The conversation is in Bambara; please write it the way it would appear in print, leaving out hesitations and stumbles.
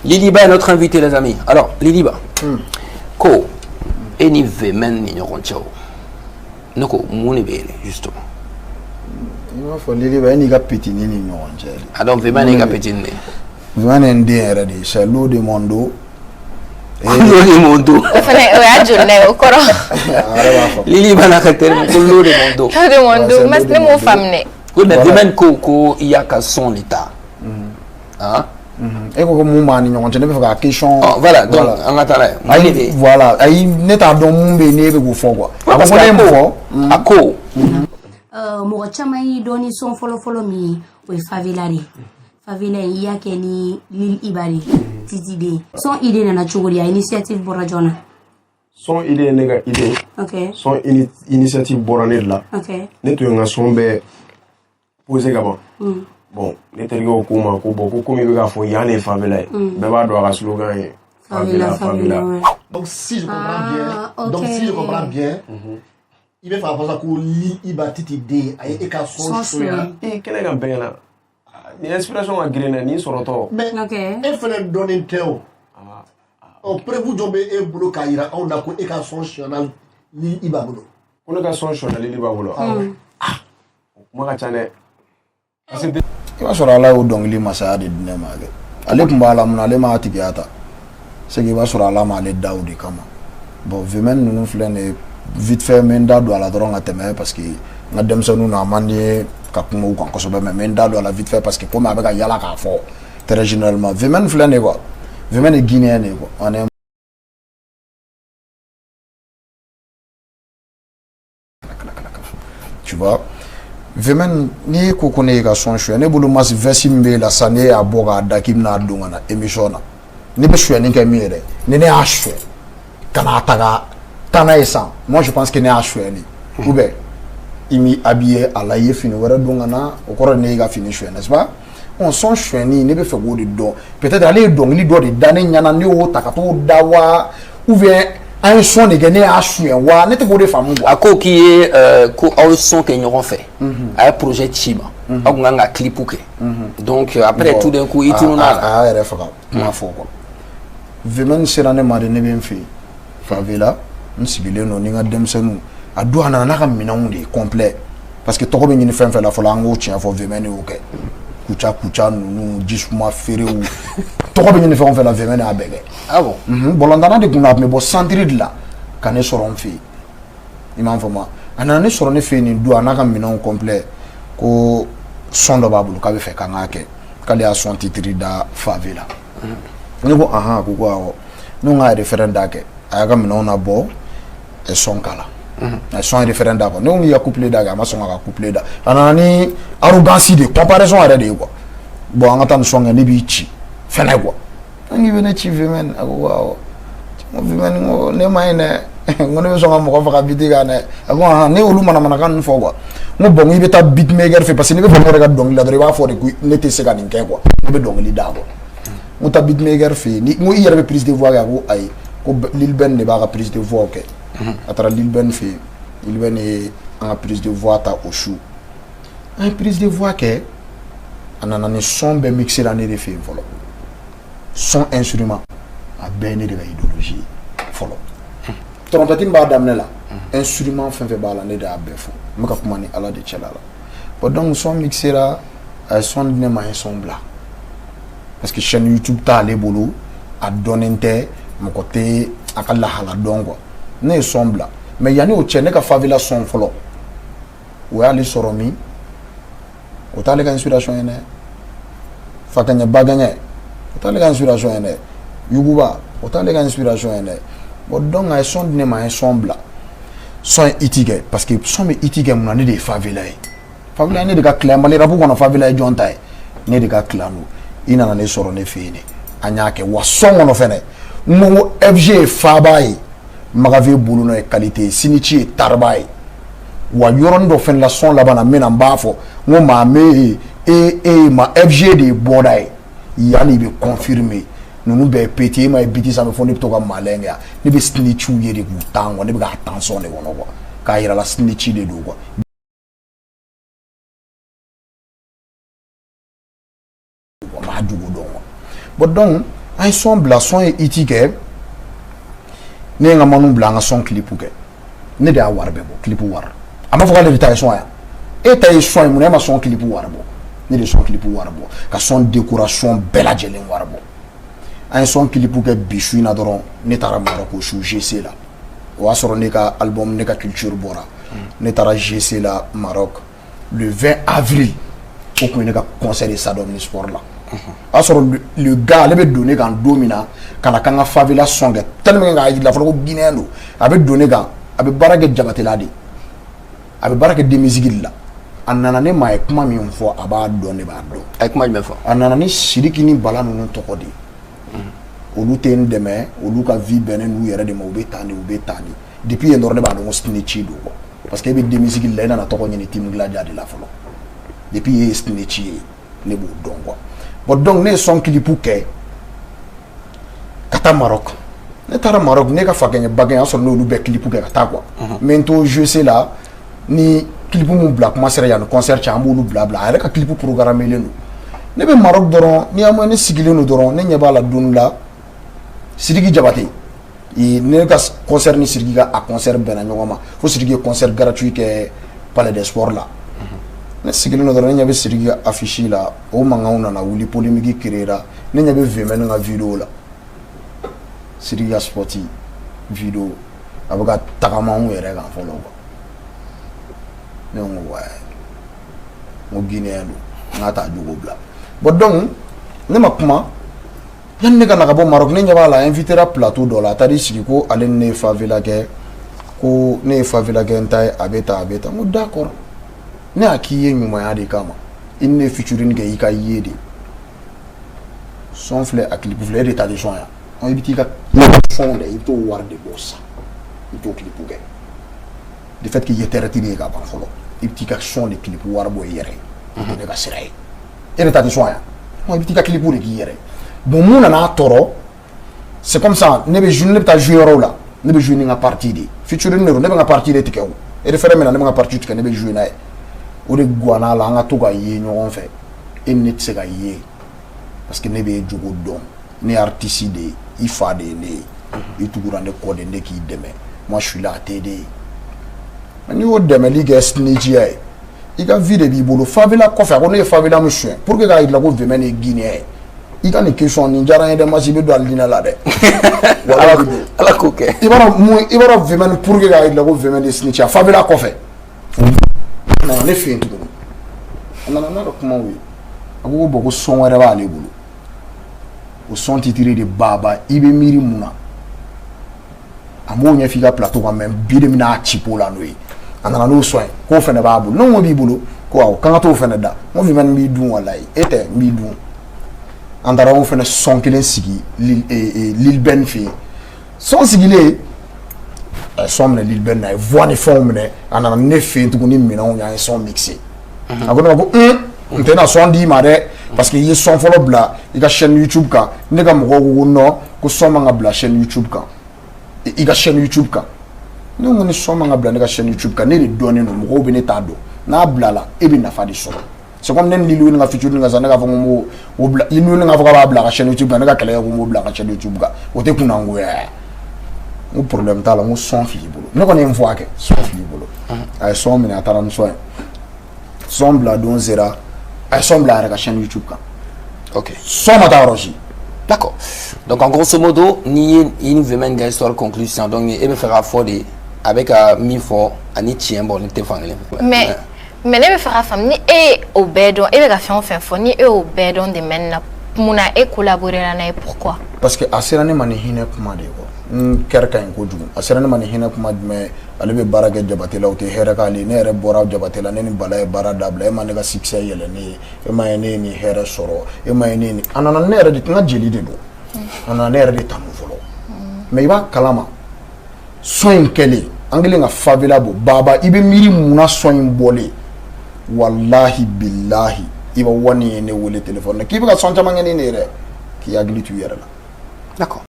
Liliba est notre invité, les amis. Alors, Liliba, ko, eni vemen ni nyoronchao. Noko, mouni bele, justement. Il faut Liliba, eni ga petit ni nyoronchao. Alors, vemen ni ga petit ni. Vemen ndi eradi, c'est l'eau de mondo. L'eau de mondo. Liliba n'a qu'à terme, l'eau de mondo. L'eau de mondo, mais c'est mon femme. Oui, mais vemen ko, il y a qu'à son l'état. Hein? Et comme moi, nous avons une question. Voilà, donc, en attendant, voilà, il n'est pas dans mon béné de vous faire quoi. Parce que, à quoi? Moi, chamai doni son follow mi, oui, favelari. Favela yake ni Lil Ibari, Titide. Son idée na chugoli, initiative Borajona. Son idée nega idée. Ok. Son initiative Boraner là. Ok. Neto nga son be poser gaba. Bon, neto go kuma ko boko ko mi ga fo yane favela. Be ba do ga slogan e. Favela. Donc si je comprends bien, donc si je comprends bien, il va faire pour ça que Lil Ibari Titide a ka son choix. Et quel est le ben là? L'inspiration a grainé ni sur l'auto. Mais il fallait donner un théo. On prévoit de jouer un boulot kaira, on a quoi son channel Lil Ibari. On a son channel Lil Ibari. Moi channel. Il va sur la ou donc les massages de Dinamage. Allez pour la monnaie ma tibiata. C'est qu'il va sur la main les daoudi kama. Bon, vemen nous flâner vite fait menda doit la drogue à temer parce que na dem ça nous na manier kakuma ou quand ça mais menda doit la vite fait parce que comme avec un yala ka fort très généralement vemen flâner quoi. Vemen est guinéen quoi. On est tu vois. Vemen ni ko connaît ka son choix ne bulu mas vesimbe la sané à boga dakim na dungana émission na. Ni be choix ni ka mire. Ni ne a choix. Kana taga kana esa. Moi je pense que ne a choix ni. Ou bien il m'y habillé à la yefine ou redongana au corps ne fini choix n'est-ce pas? On son choix ni ne be fait go de don. Peut-être aller donc li do de dané nyana ni o takato dawa ou bien un son de gagner à choix wa ne te go de femme à quoi qui est ko au son que nous fait un projet Chiba a un clip ok donc après tout d'un coup il tourne là ah refaka ma fo ko vemen serane ma de ne ben fi favela nsibile no ni nga dem senu a do ana na kam minangu de complet parce que to ko be ni fen fe la fo la ngo tia fo vemen ok kucha nu jisuma fere ou to ko be ni fen fe la vemen a bege ah bon bolondana de kuna me bo centre de la kané soron fi imam fo ma ana ne soron ne fe ni do ana kam minangu complet ko son do babulu ka be fe kan ake kale a son titre da favela ni ko aha ko ko no nga referenda ke aga minangu na bo e son kala son référendum ko non il y a couplé daga ma son ka couplé da anani arrogance de comparaison arrêté quoi bon en attendant son ni bi ci fene quoi ngi bene ci vemen waaw mo vemen ngo ne mayne ngono so ngam ko fa bidiga ne ako ha ne olu mana kan fo quoi ngo bon il beta beatmaker fait parce que ne be mo rega dong la driva fo de ne te se kan nke quoi ne be dong li da ko mo ta beatmaker fait ni mo il y avait prise de voix ga ko ay ko Lil Ben ne ba prise de voix ok à travers Lil Ben fait Lil Ben est en prise de voix ta au chou en prise de voix que anana son be mixer dans les films follow son instrument a bien de l'idéologie follow trompette ba damne là instrument fin fait bala ne da befo maka kuma ni ala de chelala but donc son mixer là son ne ma son bla parce que chaîne YouTube ta les bolo a donner mon côté akala hala dongo ne sombla mais yani o chene ka favela son folo o ali soromi o tale ka inspiration ene fakanya baganya o tale ka inspiration ene yuguba o tale ka inspiration ene bo donc ay son ne ma sombla son itige parce que son me itige mun ne de favela ne de ka claim bali rabu kono favela jonta ne de ka clanu ina na ne soro ne fini anya ke wa son no fene mo FG fabai magave bulu no qualité sinichi tarbai wa yoron do fen la son la bana mena mbafo mo ma me ma FG de bodai yani be confirmer nous be pété ma biti ça me fond to ka malenga ni be sinichi yeri ku tango ni be ga attention ne wono ko ka ira la sinichi de do ko ma dugo do but donc An son bila son ye iti kɛ ne nga manu bila nga son clip kɛ ne de y'a wari bɛɛ bɔ clip wari a ma fɔ k'ale de ta ye son ya e ta ye son ye mun e ma son clip wari bɔ ne de son clip wari bɔ ka son décoration bɛɛ lajɛlen wari bɔ an son clip kɛ bi su in na dɔrɔn ne taara Maroc su GC la o y'a sɔrɔ ne ka album ne ka culture bɔra ne taara GC la Maroc le 20 avril o kun ye ne ka concert de Stade Omnisport la a sɔrɔ le gars ale bɛ donner kan don min na ka na kan ka favela song kɛ tellement que k'a jira fɔlɔ ko Guinéen don a bɛ donner kan a bɛ baara kɛ Jabatela de a bɛ baara kɛ de musique de la a nana ne ma a ye kuma min fɔ a b'a dɔn ne b'a dɔn a ye kuma jumɛn fɔ a nana ni Sidiki ni Bala ninnu tɔgɔ de olu tɛ n dɛmɛ olu ka vie bɛnnen n'u yɛrɛ de ma u bɛ tan de u bɛ tan de depuis yen dɔrɔn ne b'a dɔn ko snitch don quoi parce que e bɛ de musique de la e nana tɔgɔ ɲini Tim Gladia de la fɔlɔ depuis e ye snitch ye ne b'o dɔn quoi bon donc ne ye son clip kɛ ka taa Maroc ne taara Maroc ne ka fakɛ bagɛ y'a sɔrɔ n'olu bɛɛ clip kɛ ka taa quoi mais n to jouer la ni clip mun bila kuma sera yan concert cɛ an b'olu bila bila a yɛrɛ ka clip programmé len don ne bɛ Maroc dɔrɔn ni y'a ne sigilen don dɔrɔn ne ɲɛ b'a la don la Sidiki Jabate ne ka concert ni Sidiki ka a concert bɛnna ɲɔgɔn ma fo Sidiki ye concert gratuit kɛ Palais des Sports la ne sigilen don dɔrɔn ne ɲɛ bɛ Sidiki ka affiche la o mankanw nana wuli polémique créera ne ɲɛ bɛ VMN ka vidéo la Sidiki ka sporti vidéo a bɛ ka tagama anw yɛrɛ kan fɔlɔ quoi ne ko ouais mo Guinéen don n ka taa jogo bila bon donc ne ma kuma yanni ne ka na ka bɔ Maroc ne ɲɛ b'a la a invitera plateau dɔ la a taara i sigi ko ale ni ne ye favela kɛ ko ne ye favela kɛ n ta ye a bɛ tan n ko d'accord ne y'a k'i ye ɲumanya de kama i ni ne featuring kɛ i ka ye de son filɛ a clip filɛ e de ta de son ya i bɛ t'i ka son lajɛ i bɛ t'o wari de bɔ sa i bɛ t'o clip kɛ de fait que i ye traité de ye ka ban fɔlɔ i bɛ t'i ka son de clip wari bɔ i yɛrɛ ye ne ka sira ye e de ta de son ya i bɛ t'i ka clip de k'i yɛrɛ ye bon mun nana tɔɔrɔ c'est comme ça ne bɛ jouer ne bɛ taa jouer yɔrɔw la ne bɛ jouer ni n ka partie de featuring de don ne bɛ n ka partie de tigɛ o e de fɛrɛ min na ne bɛ n ka partie tigɛ ne bɛ jouer n'a ye o de guwanna la an ka to ka ye ɲɔgɔn fɛ e ni ne tɛ se ka ye parce que ne bɛ jogo dɔn ne ye artiste de ye i fa de ye ne ye i tugura ne kɔ de ne k'i dɛmɛ moi je suis là à t'aider mais n'i y'o dɛmɛli kɛ snitchiya ye i ka vie de b'i bolo favela kɔfɛ a ko ne ye favela min suɲɛ pour que k'a jira ko VMN ye Guinéen ye i ka nin question nin diyara n ye dɛ masi i bɛ don alijinɛ la dɛ ala k'o kɛ i b'a dɔn VMN pour que k'a jira ko VMN ye snitchiya favela kɔfɛ a nana ne fɛ yen tuguni a nana n'a ka kumaw ye a ko bon ko son wɛrɛ b'ale bolo o son titre de Baba i bɛ miiri mun na a m'o ɲɛfɔ i ka plateau kan mais bi de bɛna ci po la n'o ye a nana n'o son ye k'o fana b'a bolo ne ko b'i bolo ko awɔ k'an ka t'o fana da n ko VMN b'i dun walayi e tɛ n b'i dun an taara o fana son kelen sigi Lil Ben fɛ yen son sigilen a ye son minɛ Lil Ben na a ye voix ni fɛnw minɛ a nana ne fɛ yen tuguni minɛnw ye an ye son mixé a ko ne ma ko n tɛna son d'i ma dɛ parce que i ye son fɔlɔ bila i ka chaîne YouTube kan ne ka mɔgɔw ko non ko son man ka bila chaîne YouTube kan i ka chaîne YouTube kan ne ko ni son man ka bila ne ka chaîne YouTube kan ne de dɔnnen don mɔgɔw bɛ ne t'a dɔn n'a bilala e bɛ nafa de sɔrɔ c'est comme ne ni Lil Wayne ka featuring kan sa ne k'a fɔ ko n b'o o bila Lil Wayne k'a fɔ k'a b'a bila a ka chaîne YouTube kan ne ka kɛlɛ kɛ ko n b'o bila a ka chaîne YouTube kan o tɛ kunnangoya n ko problème t'a la n ko son fili bolo ne kɔni ye n fɔ a kɛ son fili bolo a ye son minɛ a taara ni son ye son bila don sera a ye son bila a yɛrɛ ka chaîne YouTube kan ok son ma taa yɔrɔ si d'accord donc en grosso modo n'i ye i ni VMN ka histoire conclue sisan donc e bɛ fɛ k'a fɔ de a bɛ ka min fɔ ani tiɲɛ bɔ ne tɛ fan kelen fɛ mais ne bɛ fɛ k'a faamu ni e ye o bɛɛ dɔn e bɛ ka fɛn o fɛn fɔ ni e y'o bɛɛ dɔn de maintenant munna e collaborera n'a ye pourquoi parce que a sera ne ma ni hinɛ kuma de ye quoi n kɛrɛ ka ɲi kojugu a sera ne ma ni hinɛ kuma jumɛn ale bɛ baara kɛ Jabate la o tɛ hɛrɛ k'ale ne yɛrɛ bɔra Jabate la ne ni Bala ye baara dabila e ma ne ka succès yɛlɛ ne ye e ma ye ne ye nin hɛrɛ sɔrɔ e ma ye ne ye nin a nana ne yɛrɛ de n ka jeli de don a nana ne yɛrɛ de tanu fɔlɔ mais i b'a kalama son in kɛlen an kɛlen ka favela bɔ Baba i bɛ miiri mun na son in bɔlen wallahi billahi i bɛ wani ye ne wele téléphone na k'i bɛ ka son caman kɛ ne yɛrɛ k'i hakili to i yɛrɛ la d'accord